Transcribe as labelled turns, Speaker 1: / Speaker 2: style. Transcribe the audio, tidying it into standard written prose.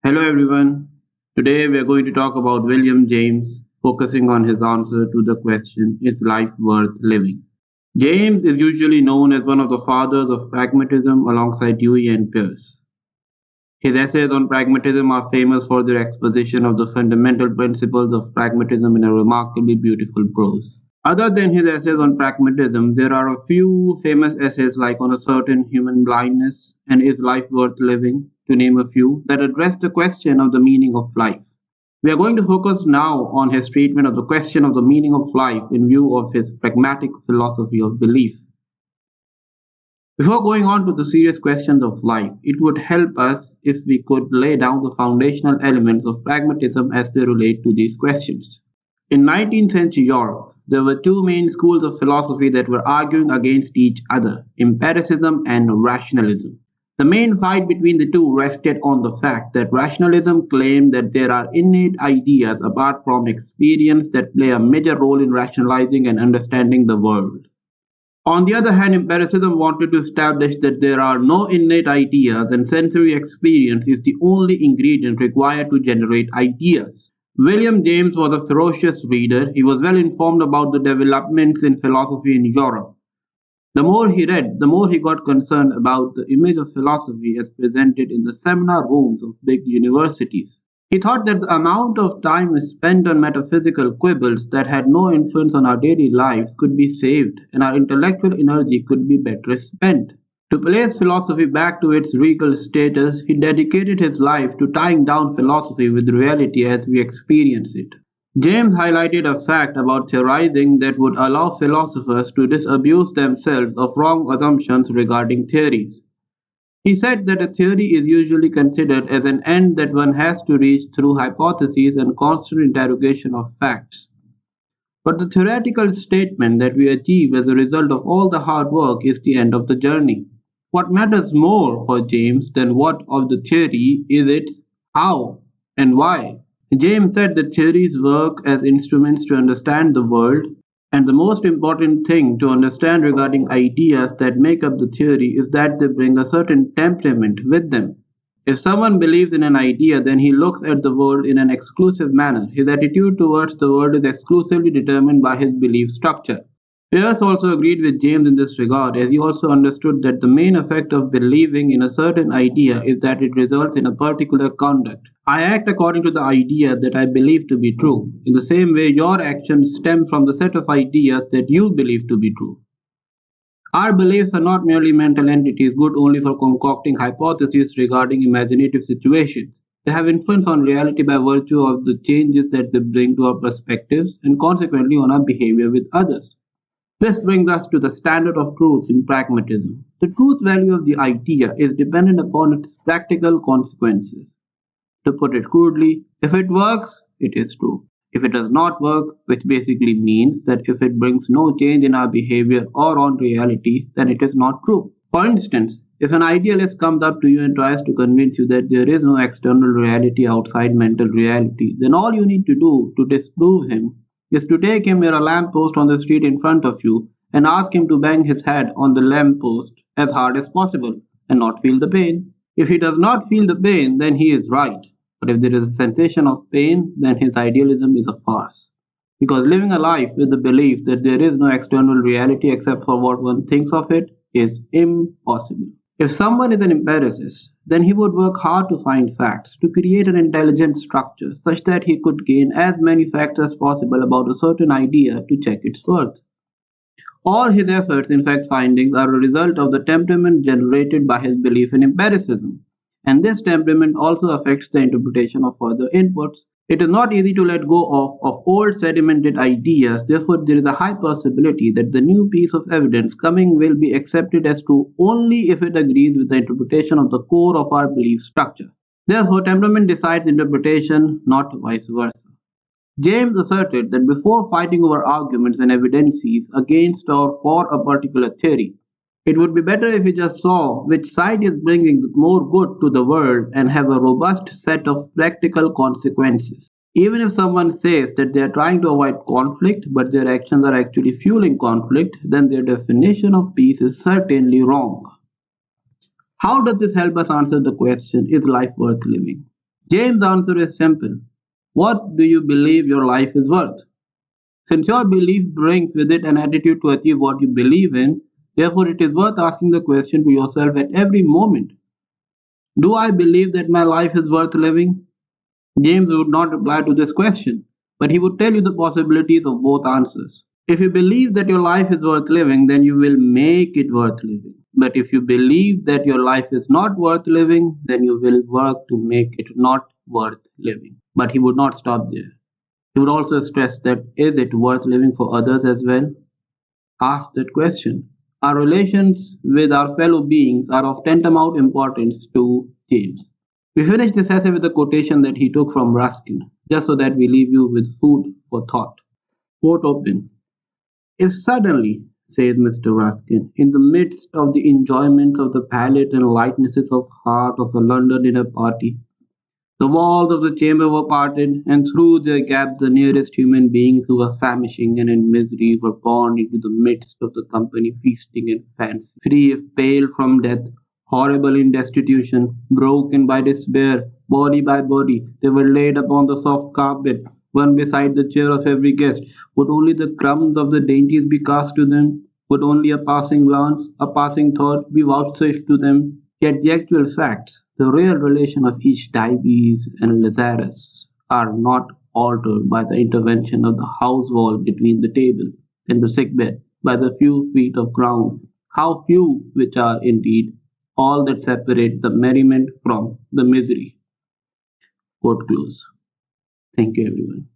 Speaker 1: Hello everyone. Today we are going to talk about William James, focusing on his answer to the question, is life worth living? James is usually known as one of the fathers of pragmatism alongside Dewey and Peirce. His essays on pragmatism are famous for their exposition of the fundamental principles of pragmatism in a remarkably beautiful prose. Other than his essays on pragmatism, there are a few famous essays like On a Certain Human Blindness and Is Life Worth Living, to name a few, that address the question of the meaning of life. We are going to focus now on his treatment of the question of the meaning of life in view of his pragmatic philosophy of belief. Before going on to the serious questions of life, it would help us if we could lay down the foundational elements of pragmatism as they relate to these questions. In 19th century Europe, there were two main schools of philosophy that were arguing against each other, empiricism and rationalism. The main fight between the two rested on the fact that rationalism claimed that there are innate ideas apart from experience that play a major role in rationalizing and understanding the world. On the other hand, empiricism wanted to establish that there are no innate ideas and sensory experience is the only ingredient required to generate ideas. William James was a ferocious reader. He was well informed about the developments in philosophy in Europe. The more he read, the more he got concerned about the image of philosophy as presented in the seminar rooms of big universities. He thought that the amount of time spent on metaphysical quibbles that had no influence on our daily lives could be saved, and our intellectual energy could be better spent. To place philosophy back to its regal status, he dedicated his life to tying down philosophy with reality as we experience it. James highlighted a fact about theorizing that would allow philosophers to disabuse themselves of wrong assumptions regarding theories. He said that a theory is usually considered as an end that one has to reach through hypotheses and constant interrogation of facts. But the theoretical statement that we achieve as a result of all the hard work is the end of the journey. What matters more for James than what of the theory is its how and why. James said that theories work as instruments to understand the world, and the most important thing to understand regarding ideas that make up the theory is that they bring a certain temperament with them. If someone believes in an idea, then he looks at the world in an exclusive manner. His attitude towards the world is exclusively determined by his belief structure. Peirce also agreed with James in this regard, as he also understood that the main effect of believing in a certain idea is that it results in a particular conduct. I act according to the idea that I believe to be true. In the same way, your actions stem from the set of ideas that you believe to be true. Our beliefs are not merely mental entities good only for concocting hypotheses regarding imaginative situations. They have influence on reality by virtue of the changes that they bring to our perspectives and consequently on our behavior with others. This brings us to the standard of truth in pragmatism. The truth value of the idea is dependent upon its practical consequences. To put it crudely, if it works, it is true. If it does not work, which basically means that if it brings no change in our behavior or on reality, then it is not true. For instance, if an idealist comes up to you and tries to convince you that there is no external reality outside mental reality, then all you need to do to disprove him is to take him near a lamppost on the street in front of you and ask him to bang his head on the lamppost as hard as possible and not feel the pain. If he does not feel the pain, then he is right. But if there is a sensation of pain, then his idealism is a farce. Because living a life with the belief that there is no external reality except for what one thinks of it is impossible. If someone is an empiricist, then he would work hard to find facts, to create an intelligent structure such that he could gain as many facts as possible about a certain idea to check its worth. All his efforts in fact findings are a result of the temperament generated by his belief in empiricism. And this temperament also affects the interpretation of further inputs. It is not easy to let go of old sedimented ideas, therefore, there is a high possibility that the new piece of evidence coming will be accepted as true only if it agrees with the interpretation of the core of our belief structure. Therefore, temperament decides interpretation, not vice versa. James asserted that before fighting over arguments and evidences against or for a particular theory, it would be better if we just saw which side is bringing more good to the world and have a robust set of practical consequences. Even if someone says that they are trying to avoid conflict but their actions are actually fueling conflict, then their definition of peace is certainly wrong. How does this help us answer the question, is life worth living? James' answer is simple. What do you believe your life is worth? Since your belief brings with it an attitude to achieve what you believe in, therefore it is worth asking the question to yourself at every moment. Do I believe that my life is worth living? James would not reply to this question, but he would tell you the possibilities of both answers. If you believe that your life is worth living, then you will make it worth living. But if you believe that your life is not worth living, then you will work to make it not worth living. But he would not stop there. He would also stress that is it worth living for others as well? Ask that question. Our relations with our fellow beings are of tantamount importance to James. We finish this essay with a quotation that he took from Ruskin, just so that we leave you with food for thought. Quote open. If suddenly, says Mr. Ruskin, in the midst of the enjoyments of the palate and lightnesses of heart of a London dinner party, the walls of the chamber were parted, and through their gaps the nearest human beings who were famishing and in misery were borne into the midst of the company feasting in fancy. Free if pale from death, horrible in destitution, broken by despair, body by body, they were laid upon the soft carpet, one beside the chair of every guest. Would only the crumbs of the dainties be cast to them? Would only a passing glance, a passing thought be vouchsafed to them? Yet the actual facts, the real relation of each Dives and Lazarus, are not altered by the intervention of the house wall between the table and the sick bed, by the few feet of ground, how few which are indeed all that separate the merriment from the misery. Quote close. Thank you everyone.